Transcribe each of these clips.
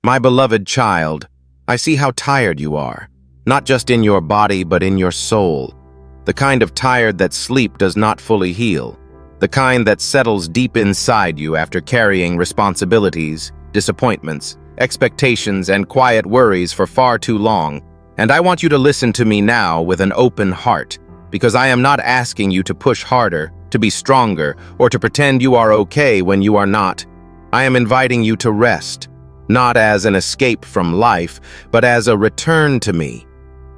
My beloved child, I see how tired you are, not just in your body but in your soul. The kind of tired that sleep does not fully heal. The kind that settles deep inside you after carrying responsibilities, disappointments, expectations, and quiet worries for far too long. And I want you to listen to me now with an open heart, because I am not asking you to push harder, to be stronger, or to pretend you are okay when you are not. I am inviting you to rest, not as an escape from life, but as a return to me,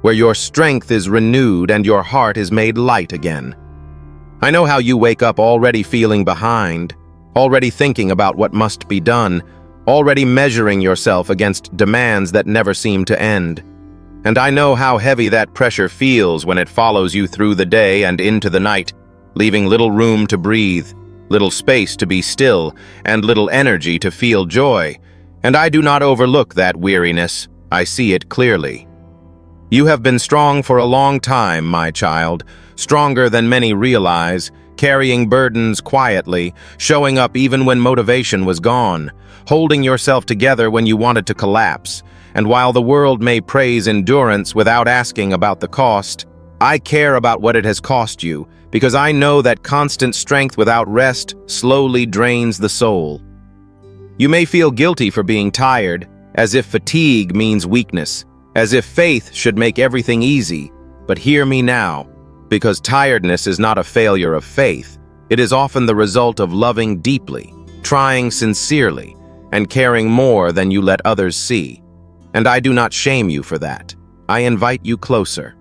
where your strength is renewed and your heart is made light again. I know how you wake up already feeling behind, already thinking about what must be done, already measuring yourself against demands that never seem to end. And I know how heavy that pressure feels when it follows you through the day and into the night, leaving little room to breathe, little space to be still, and little energy to feel joy. And I do not overlook that weariness. I see it clearly. You have been strong for a long time, my child, stronger than many realize, carrying burdens quietly, showing up even when motivation was gone, holding yourself together when you wanted to collapse. And while the world may praise endurance without asking about the cost, I care about what it has cost you, because I know that constant strength without rest slowly drains the soul. You may feel guilty for being tired, as if fatigue means weakness, as if faith should make everything easy. But hear me now, because tiredness is not a failure of faith. It is often the result of loving deeply, trying sincerely, and caring more than you let others see. And I do not shame you for that. I invite you closer.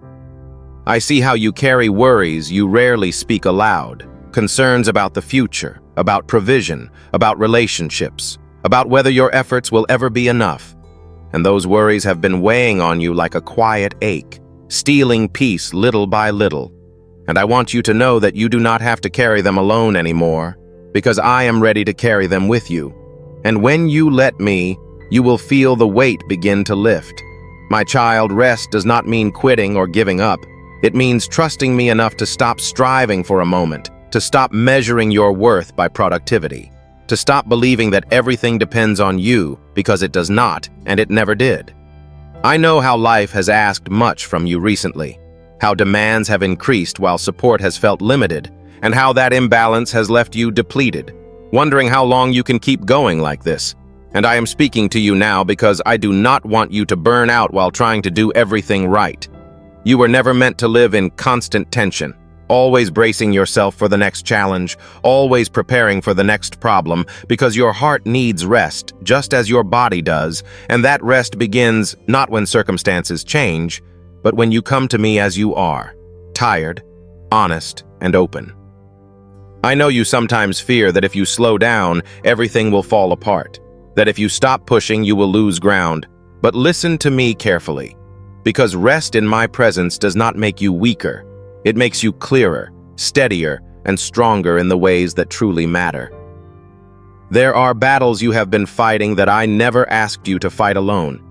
I see how you carry worries you rarely speak aloud, concerns about the future, about provision, about relationships, about whether your efforts will ever be enough. And those worries have been weighing on you like a quiet ache, stealing peace little by little. And I want you to know that you do not have to carry them alone anymore, because I am ready to carry them with you. And when you let me, you will feel the weight begin to lift. My child, rest does not mean quitting or giving up. It means trusting me enough to stop striving for a moment, to stop measuring your worth by productivity, to stop believing that everything depends on you, because it does not, and it never did. I know how life has asked much from you recently, how demands have increased while support has felt limited, and how that imbalance has left you depleted, wondering how long you can keep going like this. And I am speaking to you now because I do not want you to burn out while trying to do everything right. You were never meant to live in constant tension, always bracing yourself for the next challenge, always preparing for the next problem, because your heart needs rest, just as your body does, and that rest begins not when circumstances change, but when you come to me as you are, tired, honest, and open. I know you sometimes fear that if you slow down, everything will fall apart, that if you stop pushing, you will lose ground. But listen to me carefully, because rest in my presence does not make you weaker. It makes you clearer, steadier, and stronger in the ways that truly matter. There are battles you have been fighting that I never asked you to fight alone.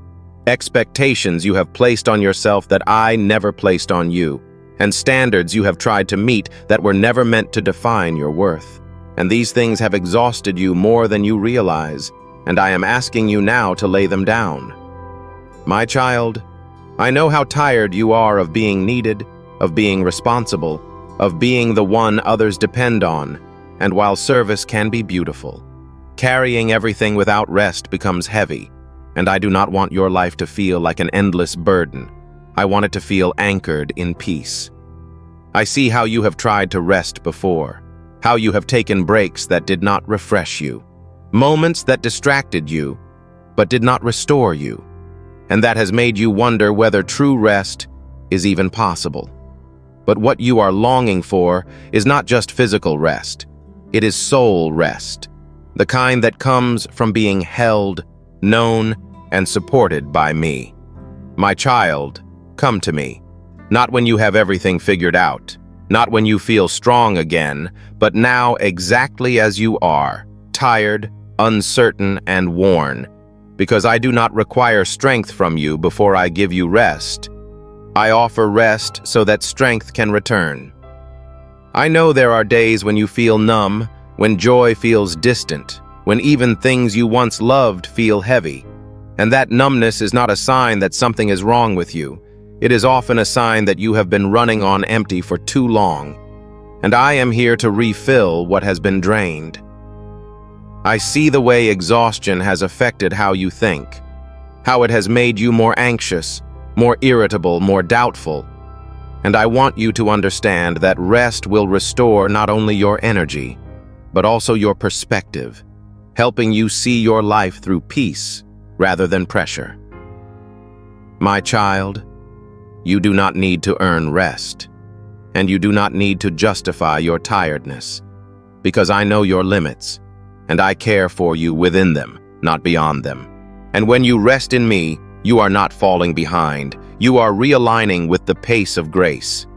Expectations you have placed on yourself that I never placed on you. And standards you have tried to meet that were never meant to define your worth. And these things have exhausted you more than you realize, and I am asking you now to lay them down. My child, I know how tired you are of being needed, of being responsible, of being the one others depend on, and while service can be beautiful, carrying everything without rest becomes heavy, and I do not want your life to feel like an endless burden. I want it to feel anchored in peace. I see how you have tried to rest before, how you have taken breaks that did not refresh you, moments that distracted you, but did not restore you, and that has made you wonder whether true rest is even possible. But what you are longing for is not just physical rest. It is soul rest, the kind that comes from being held, known, and supported by me. My child, come to me, not when you have everything figured out, not when you feel strong again, but now exactly as you are, tired, uncertain, and worn, because I do not require strength from you before I give you rest. I offer rest so that strength can return. I know there are days when you feel numb, when joy feels distant, when even things you once loved feel heavy. And that numbness is not a sign that something is wrong with you. It is often a sign that you have been running on empty for too long. And I am here to refill what has been drained. I see the way exhaustion has affected how you think, how it has made you more anxious, more irritable, more doubtful. And I want you to understand that rest will restore not only your energy, but also your perspective, helping you see your life through peace rather than pressure. My child, you do not need to earn rest, and you do not need to justify your tiredness, because I know your limits, and I care for you within them, not beyond them. And when you rest in me, you are not falling behind. You are realigning with the pace of grace.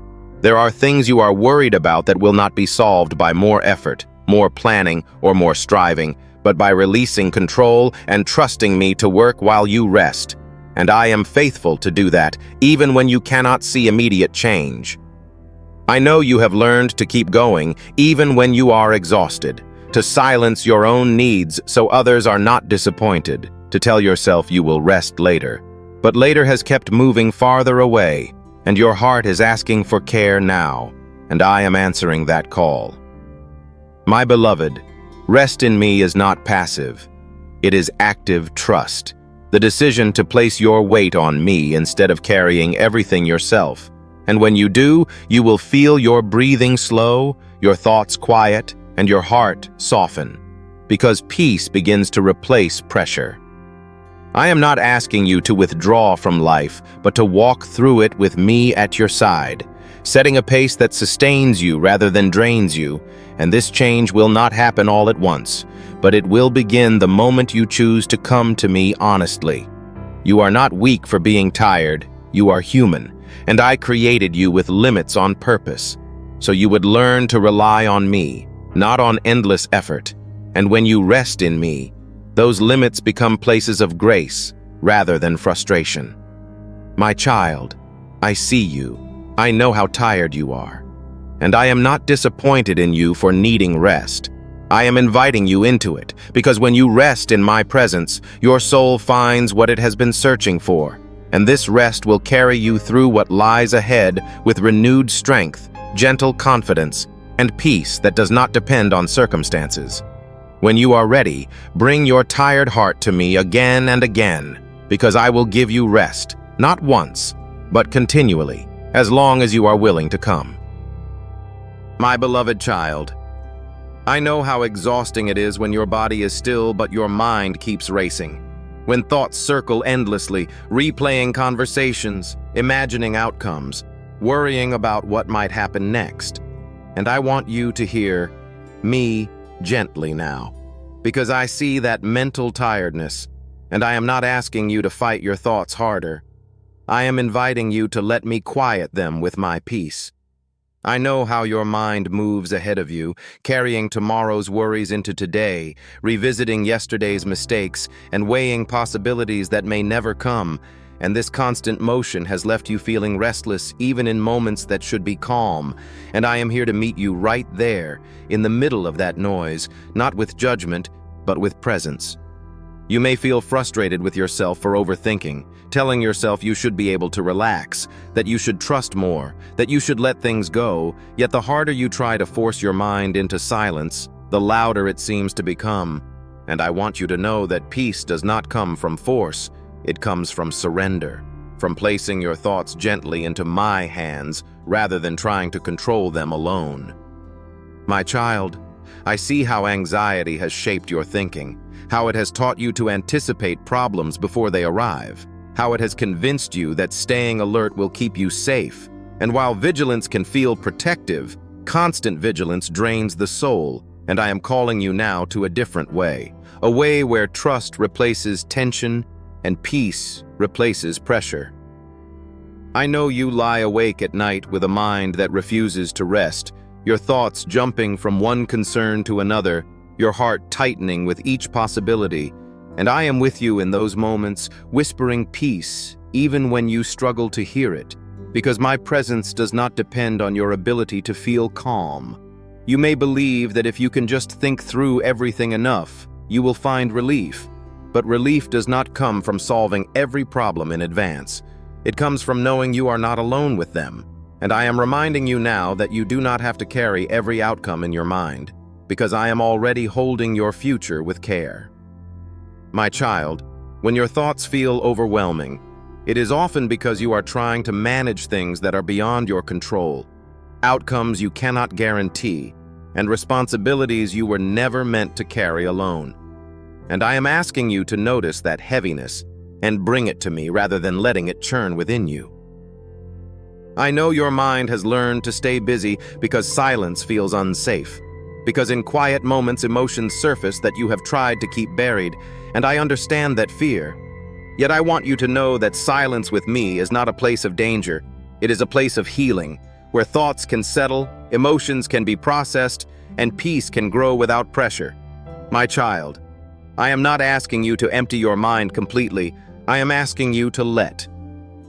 There are things you are worried about that will not be solved by more effort, more planning, or more striving, but by releasing control and trusting me to work while you rest. And I am faithful to do that, even when you cannot see immediate change. I know you have learned to keep going, even when you are exhausted, to silence your own needs so others are not disappointed, to tell yourself you will rest later. But later has kept moving farther away, and your heart is asking for care now, and I am answering that call. My beloved, rest in me is not passive. It is active trust, the decision to place your weight on me instead of carrying everything yourself. And when you do, you will feel your breathing slow, your thoughts quiet, and your heart soften, because peace begins to replace pressure. I am not asking you to withdraw from life, but to walk through it with me at your side, setting a pace that sustains you rather than drains you. And this change will not happen all at once, but it will begin the moment you choose to come to me honestly. You are not weak for being tired, you are human, and I created you with limits on purpose, so you would learn to rely on me, not on endless effort. And when you rest in me, those limits become places of grace rather than frustration. My child, I see you. I know how tired you are. And I am not disappointed in you for needing rest. I am inviting you into it, because when you rest in my presence, your soul finds what it has been searching for. And this rest will carry you through what lies ahead with renewed strength, gentle confidence, and peace that does not depend on circumstances. When you are ready, bring your tired heart to me again and again, because I will give you rest, not once, but continually, as long as you are willing to come. My beloved child, I know how exhausting it is when your body is still but your mind keeps racing, when thoughts circle endlessly, replaying conversations, imagining outcomes, worrying about what might happen next. And I want you to hear me gently now, because I see that mental tiredness, and I am not asking you to fight your thoughts harder. I am inviting you to let me quiet them with my peace. I know how your mind moves ahead of you, carrying tomorrow's worries into today, revisiting yesterday's mistakes, and weighing possibilities that may never come. And this constant motion has left you feeling restless even in moments that should be calm. And I am here to meet you right there, in the middle of that noise, not with judgment, but with presence. You may feel frustrated with yourself for overthinking, telling yourself you should be able to relax, that you should trust more, that you should let things go, yet the harder you try to force your mind into silence, the louder it seems to become. And I want you to know that peace does not come from force. It comes from surrender, from placing your thoughts gently into my hands rather than trying to control them alone. My child, I see how anxiety has shaped your thinking, how it has taught you to anticipate problems before they arrive, how it has convinced you that staying alert will keep you safe. And while vigilance can feel protective, constant vigilance drains the soul, and I am calling you now to a different way, a way where trust replaces tension and peace replaces pressure. I know you lie awake at night with a mind that refuses to rest, your thoughts jumping from one concern to another, your heart tightening with each possibility. And I am with you in those moments, whispering peace, even when you struggle to hear it, because my presence does not depend on your ability to feel calm. You may believe that if you can just think through everything enough, you will find relief. But relief does not come from solving every problem in advance. It comes from knowing you are not alone with them. And I am reminding you now that you do not have to carry every outcome in your mind, because I am already holding your future with care. My child, when your thoughts feel overwhelming, it is often because you are trying to manage things that are beyond your control, outcomes you cannot guarantee, and responsibilities you were never meant to carry alone. And I am asking you to notice that heaviness and bring it to me rather than letting it churn within you. I know your mind has learned to stay busy because silence feels unsafe, because in quiet moments emotions surface that you have tried to keep buried, and I understand that fear. Yet I want you to know that silence with me is not a place of danger. It is a place of healing, where thoughts can settle, emotions can be processed, and peace can grow without pressure. My child, I am not asking you to empty your mind completely. I am asking you to let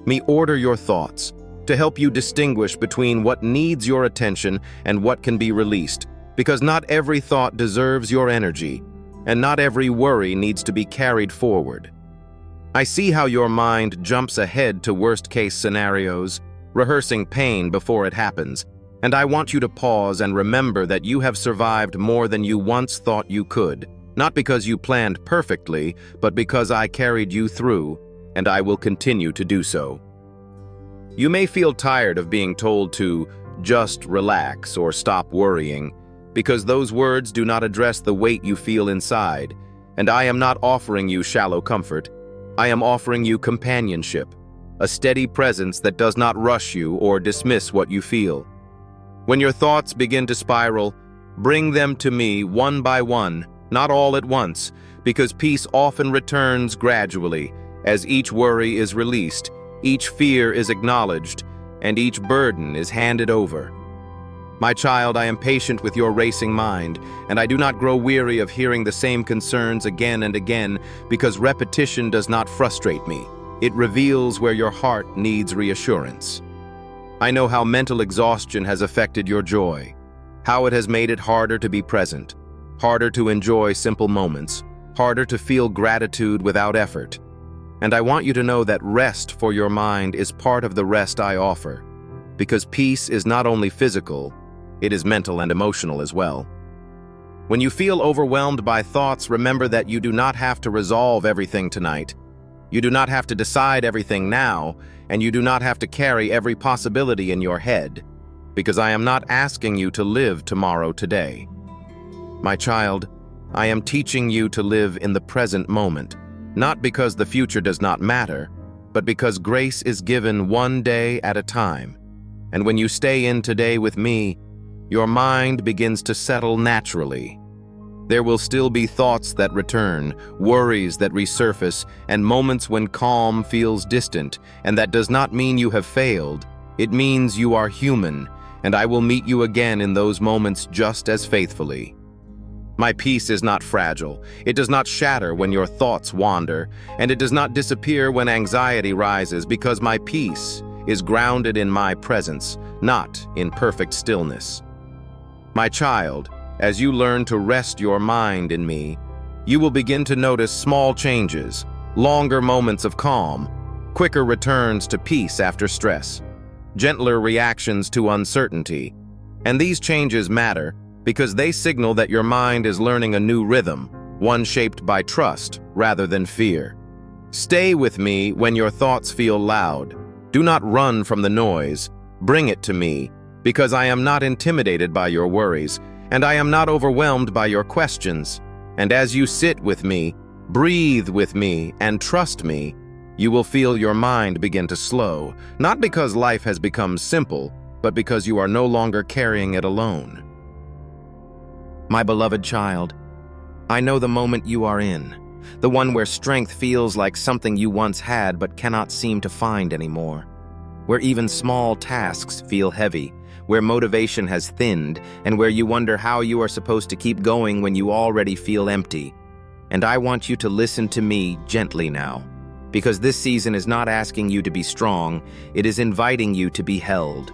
me order your thoughts, to help you distinguish between what needs your attention and what can be released, because not every thought deserves your energy, and not every worry needs to be carried forward. I see how your mind jumps ahead to worst-case scenarios, rehearsing pain before it happens, and I want you to pause and remember that you have survived more than you once thought you could, not because you planned perfectly, but because I carried you through, and I will continue to do so. You may feel tired of being told to just relax or stop worrying, because those words do not address the weight you feel inside, and I am not offering you shallow comfort. I am offering you companionship, a steady presence that does not rush you or dismiss what you feel. When your thoughts begin to spiral, bring them to me one by one, not all at once, because peace often returns gradually as each worry is released, each fear is acknowledged, and each burden is handed over. My child, I am patient with your racing mind, and I do not grow weary of hearing the same concerns again and again, because repetition does not frustrate me. It reveals where your heart needs reassurance. I know how mental exhaustion has affected your joy, how it has made it harder to be present, harder to enjoy simple moments, harder to feel gratitude without effort. And I want you to know that rest for your mind is part of the rest I offer, because peace is not only physical, it is mental and emotional as well. When you feel overwhelmed by thoughts, remember that you do not have to resolve everything tonight. You do not have to decide everything now, and you do not have to carry every possibility in your head, because I am not asking you to live tomorrow today. My child, I am teaching you to live in the present moment, not because the future does not matter, but because grace is given one day at a time. And when you stay in today with me, your mind begins to settle naturally. There will still be thoughts that return, worries that resurface, and moments when calm feels distant, and that does not mean you have failed. It means you are human, and I will meet you again in those moments just as faithfully. My peace is not fragile. It does not shatter when your thoughts wander, and it does not disappear when anxiety rises, because my peace is grounded in my presence, not in perfect stillness. My child, as you learn to rest your mind in me, you will begin to notice small changes, longer moments of calm, quicker returns to peace after stress, gentler reactions to uncertainty. And these changes matter because they signal that your mind is learning a new rhythm, one shaped by trust rather than fear. Stay with me when your thoughts feel loud. Do not run from the noise. Bring it to me, because I am not intimidated by your worries, and I am not overwhelmed by your questions. And as you sit with me, breathe with me, and trust me, you will feel your mind begin to slow, not because life has become simple, but because you are no longer carrying it alone. My beloved child, I know the moment you are in, the one where strength feels like something you once had but cannot seem to find anymore, where even small tasks feel heavy, where motivation has thinned, and where you wonder how you are supposed to keep going when you already feel empty. And I want you to listen to me gently now, because this season is not asking you to be strong, it is inviting you to be held.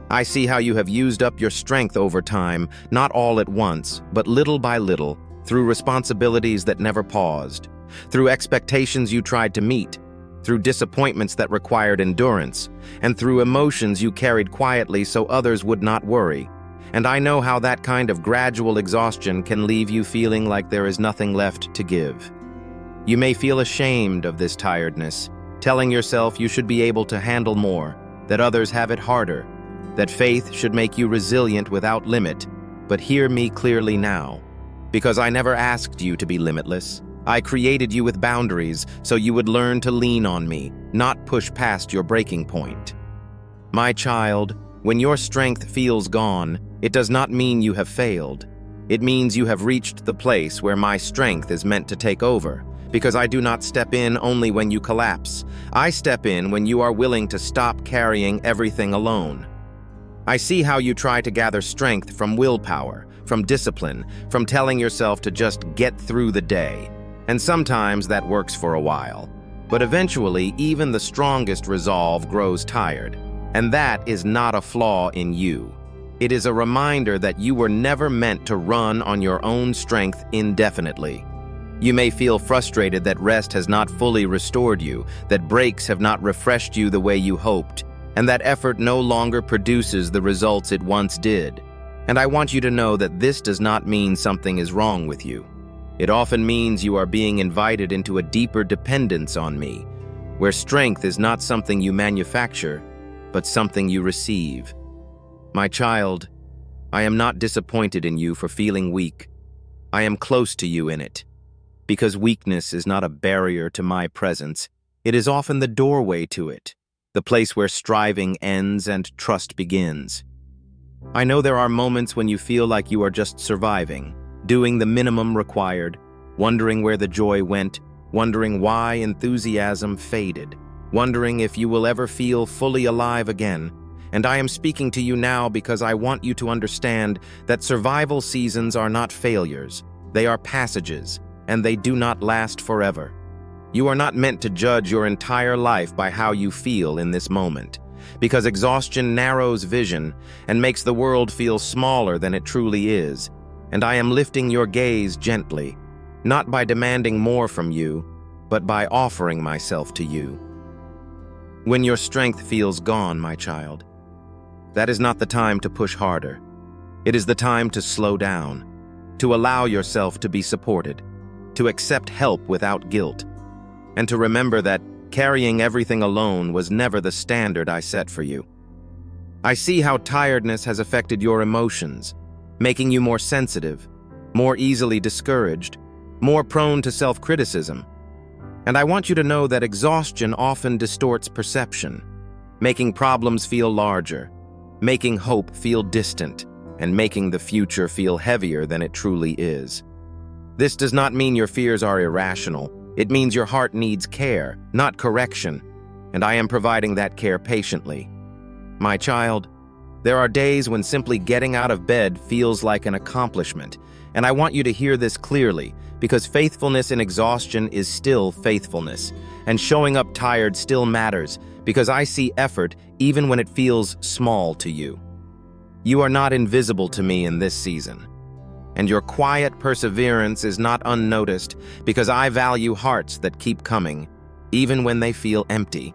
I see how you have used up your strength over time, not all at once, but little by little, through responsibilities that never paused. through expectations you tried to meet, through disappointments that required endurance, and through emotions you carried quietly so others would not worry. And I know how that kind of gradual exhaustion can leave you feeling like there is nothing left to give. You may feel ashamed of this tiredness, telling yourself you should be able to handle more, that others have it harder, that faith should make you resilient without limit. But hear me clearly now, because I never asked you to be limitless. I created you with boundaries so you would learn to lean on me, not push past your breaking point. My child, when your strength feels gone, it does not mean you have failed. It means you have reached the place where my strength is meant to take over, because I do not step in only when you collapse. I step in when you are willing to stop carrying everything alone. I see how you try to gather strength from willpower, from discipline, from telling yourself to just get through the day. And sometimes that works for a while. But eventually, even the strongest resolve grows tired. And that is not a flaw in you. It is a reminder that you were never meant to run on your own strength indefinitely. You may feel frustrated that rest has not fully restored you, that breaks have not refreshed you the way you hoped, and that effort no longer produces the results it once did. And I want you to know that this does not mean something is wrong with you. It often means you are being invited into a deeper dependence on me, where strength is not something you manufacture, but something you receive. My child, I am not disappointed in you for feeling weak. I am close to you in it. Because weakness is not a barrier to my presence, it is often the doorway to it, the place where striving ends and trust begins. I know there are moments when you feel like you are just surviving, doing the minimum required, wondering where the joy went, wondering why enthusiasm faded, wondering if you will ever feel fully alive again. And I am speaking to you now because I want you to understand that survival seasons are not failures. They are passages, and they do not last forever. You are not meant to judge your entire life by how you feel in this moment, because exhaustion narrows vision and makes the world feel smaller than it truly is. And I am lifting your gaze gently, not by demanding more from you, but by offering myself to you. When your strength feels gone, my child, that is not the time to push harder. It is the time to slow down, to allow yourself to be supported, to accept help without guilt, and to remember that carrying everything alone was never the standard I set for you. I see how tiredness has affected your emotions, making you more sensitive, more easily discouraged, more prone to self-criticism. And I want you to know that exhaustion often distorts perception, making problems feel larger, making hope feel distant, and making the future feel heavier than it truly is. This does not mean your fears are irrational. It means your heart needs care, not correction, and I am providing that care patiently. My child, there are days when simply getting out of bed feels like an accomplishment, and I want you to hear this clearly, because faithfulness in exhaustion is still faithfulness, and showing up tired still matters, because I see effort even when it feels small to you. You are not invisible to me in this season, and your quiet perseverance is not unnoticed, because I value hearts that keep coming, even when they feel empty.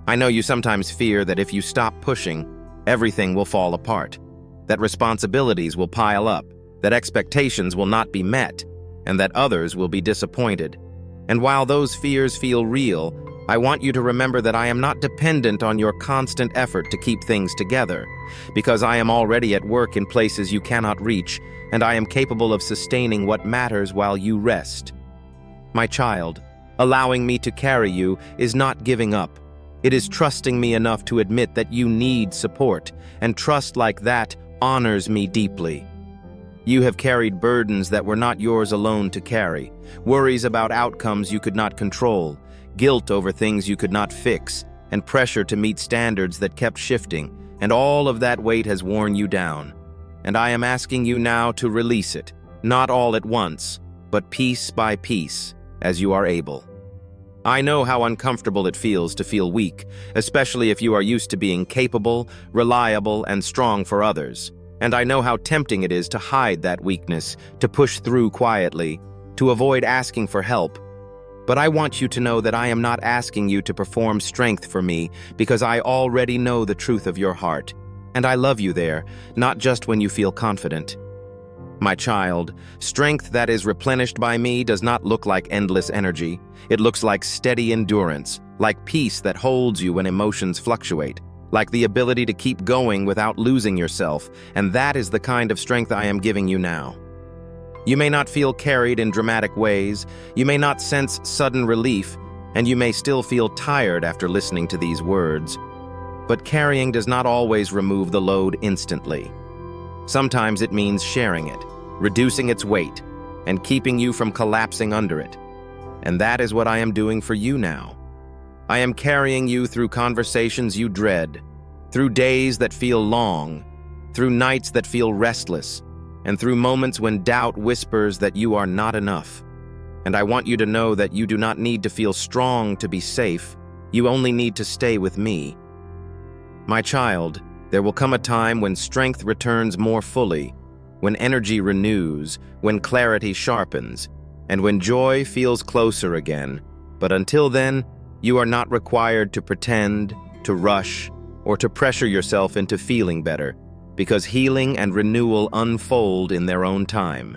I know you sometimes fear that if you stop pushing, everything will fall apart, that responsibilities will pile up, that expectations will not be met, and that others will be disappointed. And while those fears feel real, I want you to remember that I am not dependent on your constant effort to keep things together, because I am already at work in places you cannot reach, and I am capable of sustaining what matters while you rest. My child, allowing me to carry you is not giving up. It is trusting me enough to admit that you need support, and trust like that honors me deeply. You have carried burdens that were not yours alone to carry, worries about outcomes you could not control, guilt over things you could not fix, and pressure to meet standards that kept shifting, and all of that weight has worn you down. And I am asking you now to release it, not all at once, but piece by piece, as you are able. I know how uncomfortable it feels to feel weak, especially if you are used to being capable, reliable, and strong for others. And I know how tempting it is to hide that weakness, to push through quietly. to avoid asking for help. But I want you to know that I am not asking you to perform strength for me because I already know the truth of your heart, and I love you there, not just when you feel confident. My child, strength that is replenished by me does not look like endless energy. It looks like steady endurance, like peace that holds you when emotions fluctuate, like the ability to keep going without losing yourself, and that is the kind of strength I am giving you now. You may not feel carried in dramatic ways, you may not sense sudden relief, and you may still feel tired after listening to these words. But carrying does not always remove the load instantly. Sometimes it means sharing it, reducing its weight, and keeping you from collapsing under it. And that is what I am doing for you now. I am carrying you through conversations you dread, through days that feel long, through nights that feel restless, and through moments when doubt whispers that you are not enough. And I want you to know that you do not need to feel strong to be safe. You only need to stay with me. My child, there will come a time when strength returns more fully, when energy renews, when clarity sharpens, and when joy feels closer again. But until then, you are not required to pretend, to rush, or to pressure yourself into feeling better, because healing and renewal unfold in their own time.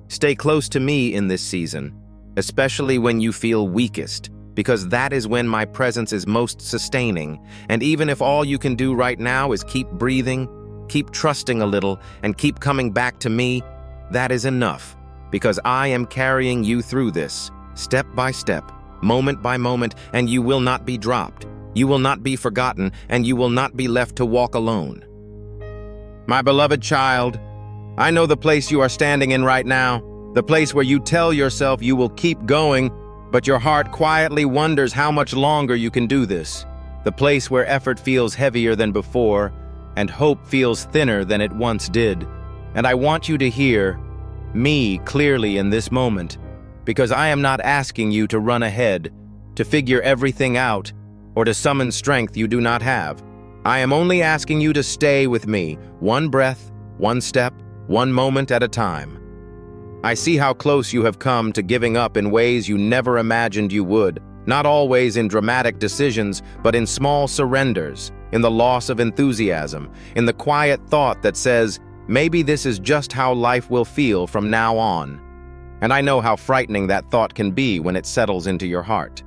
Stay close to me in this season, especially when you feel weakest, because that is when my presence is most sustaining, and even if all you can do right now is keep breathing, keep trusting a little, and keep coming back to me, that is enough, because I am carrying you through this, step by step, moment by moment, and you will not be dropped, you will not be forgotten, and you will not be left to walk alone. My beloved child, I know the place you are standing in right now, the place where you tell yourself you will keep going, but your heart quietly wonders how much longer you can do this. The place where effort feels heavier than before, and hope feels thinner than it once did. And I want you to hear me clearly in this moment, because I am not asking you to run ahead, to figure everything out, or to summon strength you do not have. I am only asking you to stay with me, one breath, one step, one moment at a time. I see how close you have come to giving up in ways you never imagined you would, not always in dramatic decisions, but in small surrenders, in the loss of enthusiasm, in the quiet thought that says, maybe this is just how life will feel from now on. And I know how frightening that thought can be when it settles into your heart.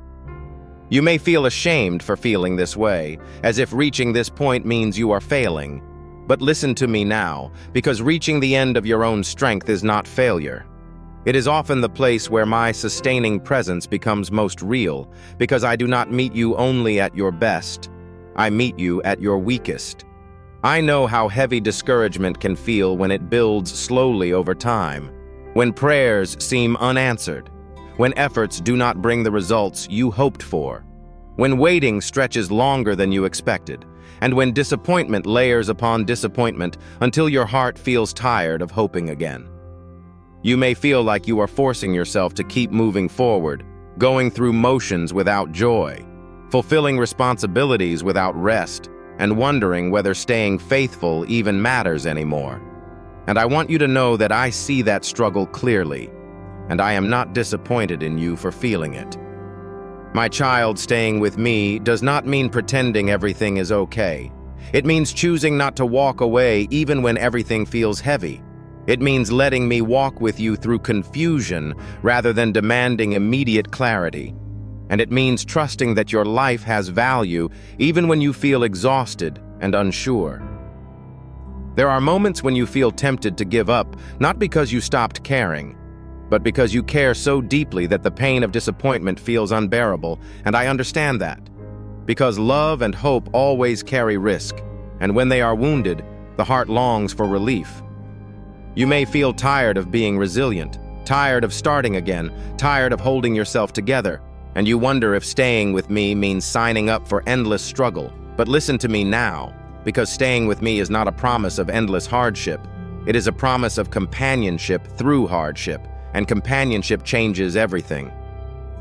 You may feel ashamed for feeling this way, as if reaching this point means you are failing. But listen to me now, because reaching the end of your own strength is not failure. It is often the place where my sustaining presence becomes most real, because I do not meet you only at your best. I meet you at your weakest. I know how heavy discouragement can feel when it builds slowly over time, when prayers seem unanswered, when efforts do not bring the results you hoped for, when waiting stretches longer than you expected, and when disappointment layers upon disappointment until your heart feels tired of hoping again. You may feel like you are forcing yourself to keep moving forward, going through motions without joy, fulfilling responsibilities without rest, and wondering whether staying faithful even matters anymore. And I want you to know that I see that struggle clearly, and I am not disappointed in you for feeling it. My child, staying with me does not mean pretending everything is okay. It means choosing not to walk away even when everything feels heavy. It means letting me walk with you through confusion rather than demanding immediate clarity. And it means trusting that your life has value even when you feel exhausted and unsure. There are moments when you feel tempted to give up, not because you stopped caring, but because you care so deeply that the pain of disappointment feels unbearable, and I understand that. Because love and hope always carry risk, and when they are wounded, the heart longs for relief. You may feel tired of being resilient, tired of starting again, tired of holding yourself together, and you wonder if staying with me means signing up for endless struggle. But listen to me now, because staying with me is not a promise of endless hardship. It is a promise of companionship through hardship, and companionship changes everything.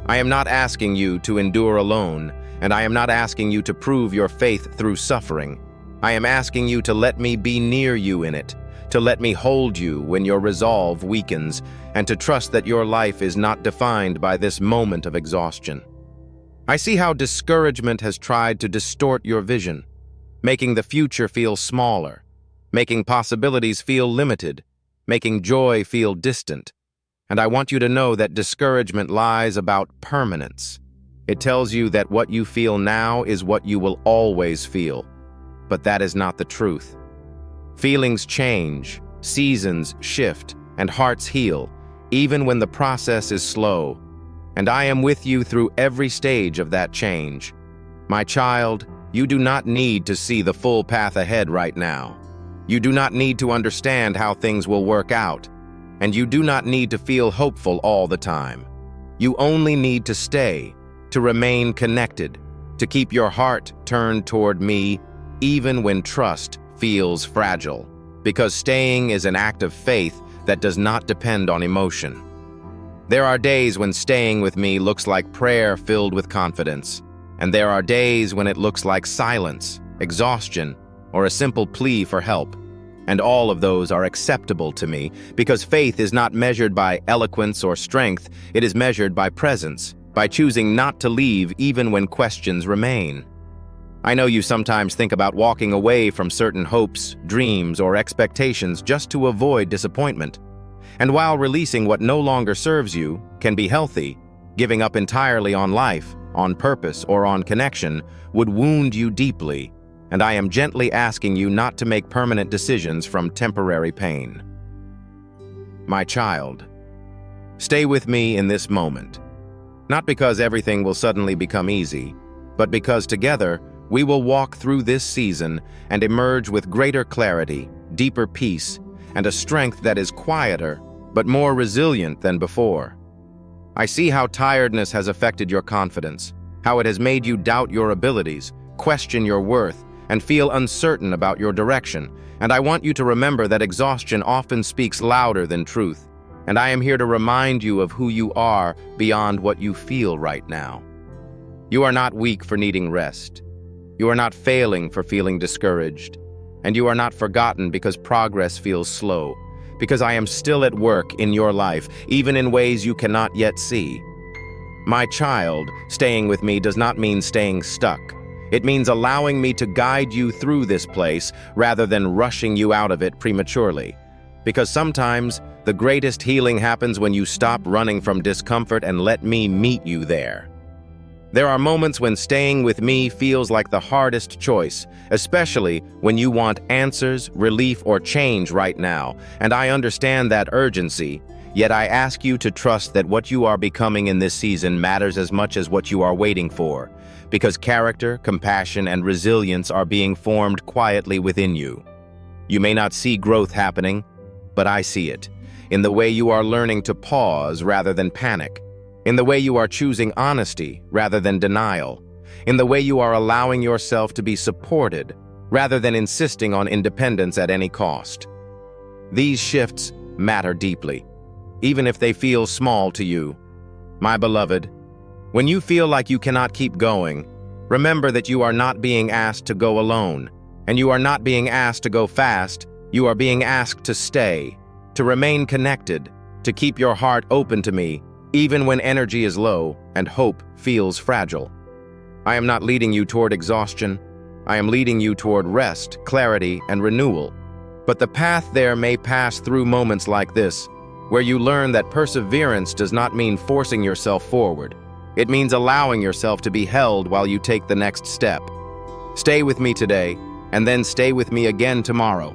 I am not asking you to endure alone, and I am not asking you to prove your faith through suffering. I am asking you to let me be near you in it, to let me hold you when your resolve weakens, and to trust that your life is not defined by this moment of exhaustion. I see how discouragement has tried to distort your vision, making the future feel smaller, making possibilities feel limited, making joy feel distant. And I want you to know that discouragement lies about permanence. It tells you that what you feel now is what you will always feel, but that is not the truth. Feelings change, seasons shift, and hearts heal, even when the process is slow. And I am with you through every stage of that change. My child, you do not need to see the full path ahead right now. You do not need to understand how things will work out, and you do not need to feel hopeful all the time. You only need to stay, to remain connected, to keep your heart turned toward me, even when trust feels fragile, because staying is an act of faith that does not depend on emotion. There are days when staying with me looks like prayer filled with confidence, and there are days when it looks like silence, exhaustion, or a simple plea for help. And all of those are acceptable to me, because faith is not measured by eloquence or strength, it is measured by presence, by choosing not to leave even when questions remain. I know you sometimes think about walking away from certain hopes, dreams, or expectations just to avoid disappointment. And while releasing what no longer serves you can be healthy, giving up entirely on life, on purpose, or on connection would wound you deeply. And I am gently asking you not to make permanent decisions from temporary pain. My child, stay with me in this moment. Not because everything will suddenly become easy, but because together we will walk through this season and emerge with greater clarity, deeper peace, and a strength that is quieter but more resilient than before. I see how tiredness has affected your confidence, how it has made you doubt your abilities, question your worth, and feel uncertain about your direction. And I want you to remember that exhaustion often speaks louder than truth. And I am here to remind you of who you are beyond what you feel right now. You are not weak for needing rest. You are not failing for feeling discouraged. And you are not forgotten because progress feels slow. Because I am still at work in your life, even in ways you cannot yet see. My child, staying with me does not mean staying stuck. It means allowing me to guide you through this place rather than rushing you out of it prematurely. Because sometimes the greatest healing happens when you stop running from discomfort and let me meet you there. There are moments when staying with me feels like the hardest choice, especially when you want answers, relief, or change right now, and I understand that urgency, yet I ask you to trust that what you are becoming in this season matters as much as what you are waiting for, because character, compassion, and resilience are being formed quietly within you. You may not see growth happening, but I see it, in the way you are learning to pause rather than panic, in the way you are choosing honesty rather than denial, in the way you are allowing yourself to be supported rather than insisting on independence at any cost. These shifts matter deeply, even if they feel small to you. My beloved, when you feel like you cannot keep going, remember that you are not being asked to go alone, and you are not being asked to go fast. You are being asked to stay, to remain connected, to keep your heart open to me, even when energy is low and hope feels fragile. I am not leading you toward exhaustion. I am leading you toward rest, clarity, and renewal. But the path there may pass through moments like this, where you learn that perseverance does not mean forcing yourself forward. It means allowing yourself to be held while you take the next step. Stay with me today, and then stay with me again tomorrow,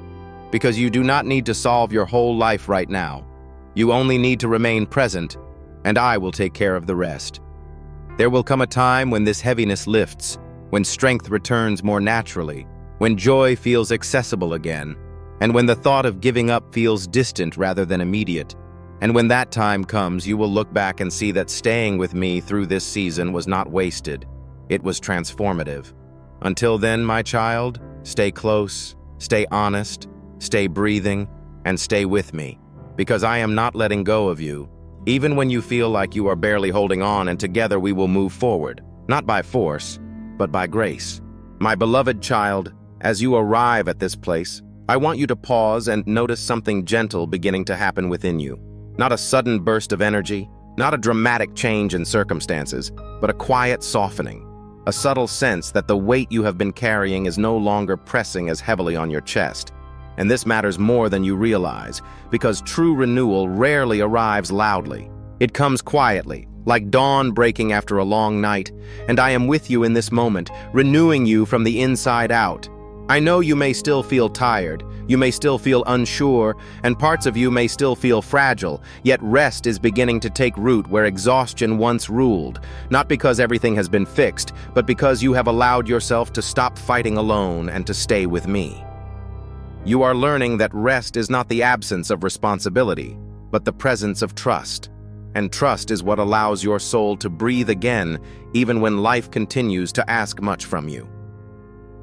because you do not need to solve your whole life right now. You only need to remain present, and I will take care of the rest. There will come a time when this heaviness lifts, when strength returns more naturally, when joy feels accessible again, and when the thought of giving up feels distant rather than immediate. And when that time comes, you will look back and see that staying with me through this season was not wasted. It was transformative. Until then, my child, stay close, stay honest, stay breathing, and stay with me, because I am not letting go of you, even when you feel like you are barely holding on, and together we will move forward, not by force, but by grace. My beloved child, as you arrive at this place, I want you to pause and notice something gentle beginning to happen within you. Not a sudden burst of energy, not a dramatic change in circumstances, but a quiet softening, a subtle sense that the weight you have been carrying is no longer pressing as heavily on your chest. And this matters more than you realize, because true renewal rarely arrives loudly. It comes quietly, like dawn breaking after a long night, and I am with you in this moment, renewing you from the inside out. I know you may still feel tired, you may still feel unsure, and parts of you may still feel fragile, yet rest is beginning to take root where exhaustion once ruled, not because everything has been fixed, but because you have allowed yourself to stop fighting alone and to stay with me. You are learning that rest is not the absence of responsibility, but the presence of trust. And trust is what allows your soul to breathe again, even when life continues to ask much from you.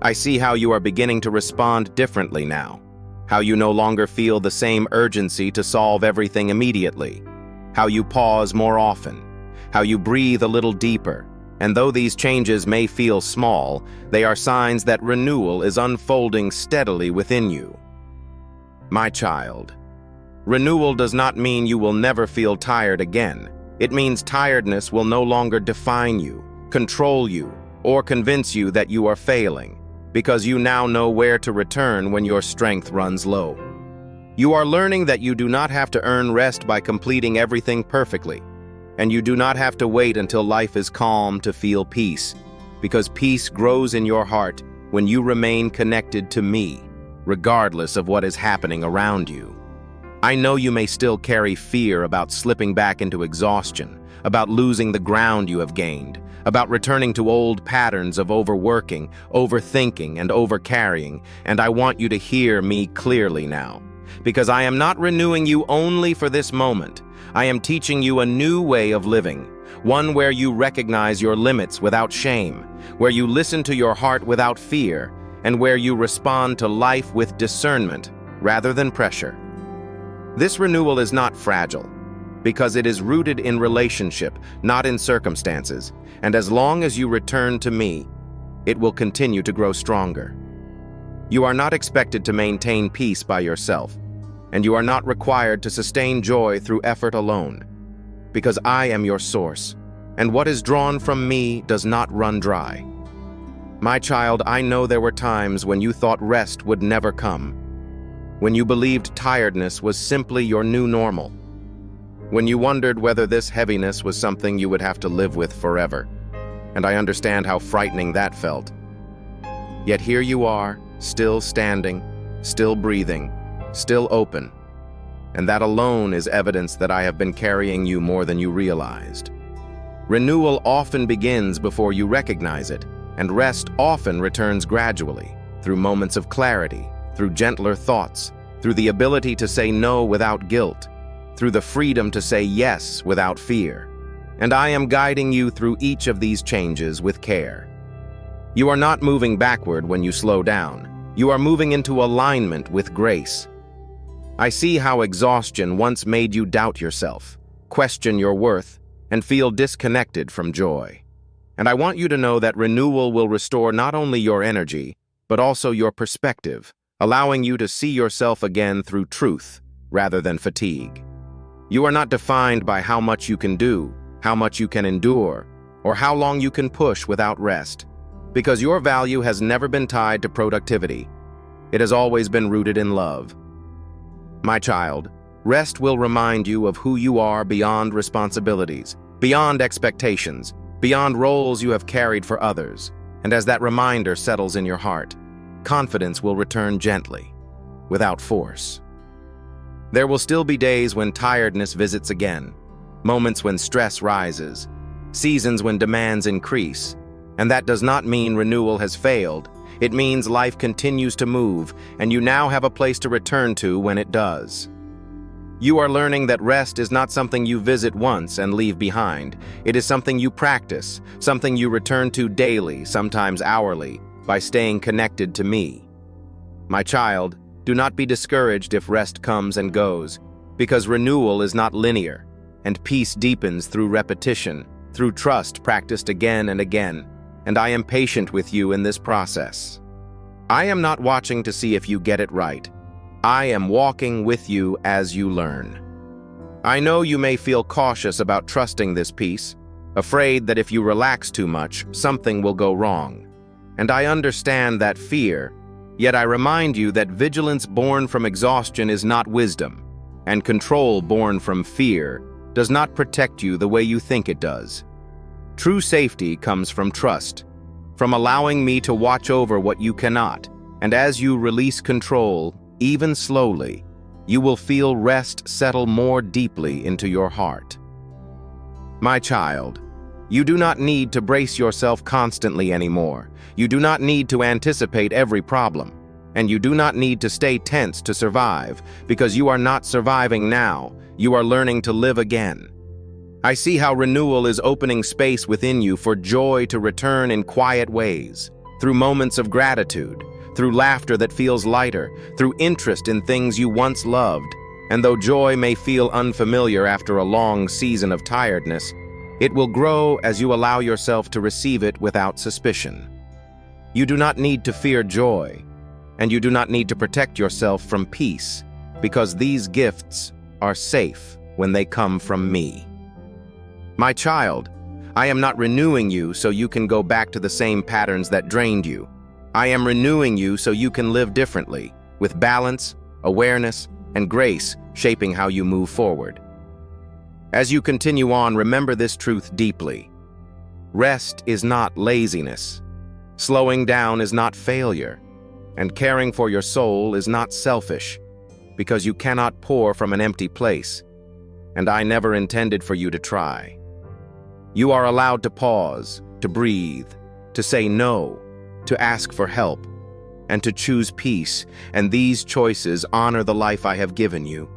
I see how you are beginning to respond differently now, how you no longer feel the same urgency to solve everything immediately, how you pause more often, how you breathe a little deeper, and though these changes may feel small, they are signs that renewal is unfolding steadily within you. My child, renewal does not mean you will never feel tired again. It means tiredness will no longer define you, control you, or convince you that you are failing, because you now know where to return when your strength runs low. You are learning that you do not have to earn rest by completing everything perfectly, and you do not have to wait until life is calm to feel peace, because peace grows in your heart when you remain connected to me, regardless of what is happening around you. I know you may still carry fear about slipping back into exhaustion, about losing the ground you have gained, about returning to old patterns of overworking, overthinking, and overcarrying, and I want you to hear me clearly now. Because I am not renewing you only for this moment. I am teaching you a new way of living, one where you recognize your limits without shame, where you listen to your heart without fear, and where you respond to life with discernment rather than pressure. This renewal is not fragile, because it is rooted in relationship, not in circumstances, and as long as you return to me, it will continue to grow stronger. You are not expected to maintain peace by yourself, and you are not required to sustain joy through effort alone, because I am your source, and what is drawn from me does not run dry. My child, I know there were times when you thought rest would never come, when you believed tiredness was simply your new normal, when you wondered whether this heaviness was something you would have to live with forever, and I understand how frightening that felt. Yet here you are, still standing, still breathing, still open, and that alone is evidence that I have been carrying you more than you realized. Renewal often begins before you recognize it, and rest often returns gradually, through moments of clarity, through gentler thoughts, through the ability to say no without guilt, through the freedom to say yes without fear. And I am guiding you through each of these changes with care. You are not moving backward when you slow down. You are moving into alignment with grace. I see how exhaustion once made you doubt yourself, question your worth, and feel disconnected from joy. And I want you to know that renewal will restore not only your energy, but also your perspective, allowing you to see yourself again through truth rather than fatigue. You are not defined by how much you can do, how much you can endure, or how long you can push without rest, because your value has never been tied to productivity. It has always been rooted in love. My child, rest will remind you of who you are beyond responsibilities, beyond expectations, beyond roles you have carried for others, and as that reminder settles in your heart, confidence will return gently, without force. There will still be days when tiredness visits again, moments when stress rises, seasons when demands increase, and that does not mean renewal has failed. It means life continues to move, and you now have a place to return to when it does. You are learning that rest is not something you visit once and leave behind. It is something you practice, something you return to daily, sometimes hourly, by staying connected to me. My child, do not be discouraged if rest comes and goes, because renewal is not linear, and peace deepens through repetition, through trust practiced again and again, and I am patient with you in this process. I am not watching to see if you get it right. I am walking with you as you learn. I know you may feel cautious about trusting this peace, afraid that if you relax too much, something will go wrong. And I understand that fear, yet I remind you that vigilance born from exhaustion is not wisdom, and control born from fear does not protect you the way you think it does. True safety comes from trust, from allowing me to watch over what you cannot, and as you release control, even slowly, you will feel rest settle more deeply into your heart. My child, you do not need to brace yourself constantly anymore. You do not need to anticipate every problem, and you do not need to stay tense to survive, because you are not surviving now, you are learning to live again. I see how renewal is opening space within you for joy to return in quiet ways, through moments of gratitude, through laughter that feels lighter, through interest in things you once loved. And though joy may feel unfamiliar after a long season of tiredness, it will grow as you allow yourself to receive it without suspicion. You do not need to fear joy, and you do not need to protect yourself from peace, because these gifts are safe when they come from me. My child, I am not renewing you so you can go back to the same patterns that drained you. I am renewing you so you can live differently, with balance, awareness, and grace shaping how you move forward. As you continue on, remember this truth deeply. Rest is not laziness. Slowing down is not failure. And caring for your soul is not selfish, because you cannot pour from an empty place, and I never intended for you to try. You are allowed to pause, to breathe, to say no, to ask for help, and to choose peace, and these choices honor the life I have given you.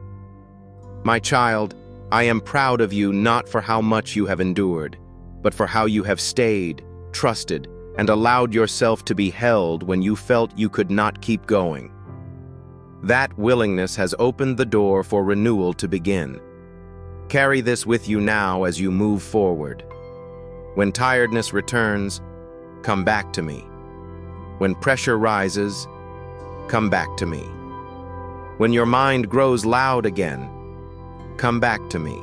My child, I am proud of you not for how much you have endured, but for how you have stayed, trusted, and allowed yourself to be held when you felt you could not keep going. That willingness has opened the door for renewal to begin. Carry this with you now as you move forward. When tiredness returns, come back to me. When pressure rises, come back to me. When your mind grows loud again, come back to me.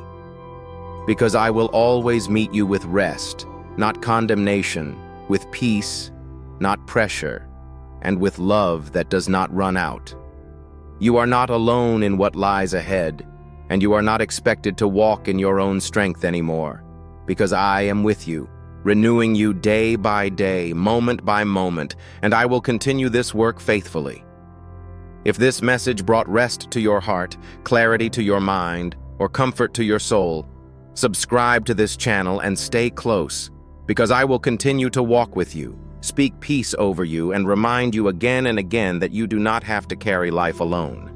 Because I will always meet you with rest, not condemnation, with peace, not pressure, and with love that does not run out. You are not alone in what lies ahead, and you are not expected to walk in your own strength anymore, because I am with you, renewing you day by day, moment by moment, and I will continue this work faithfully. If this message brought rest to your heart, clarity to your mind, or comfort to your soul, subscribe to this channel and stay close, because I will continue to walk with you, speak peace over you, and remind you again and again that you do not have to carry life alone.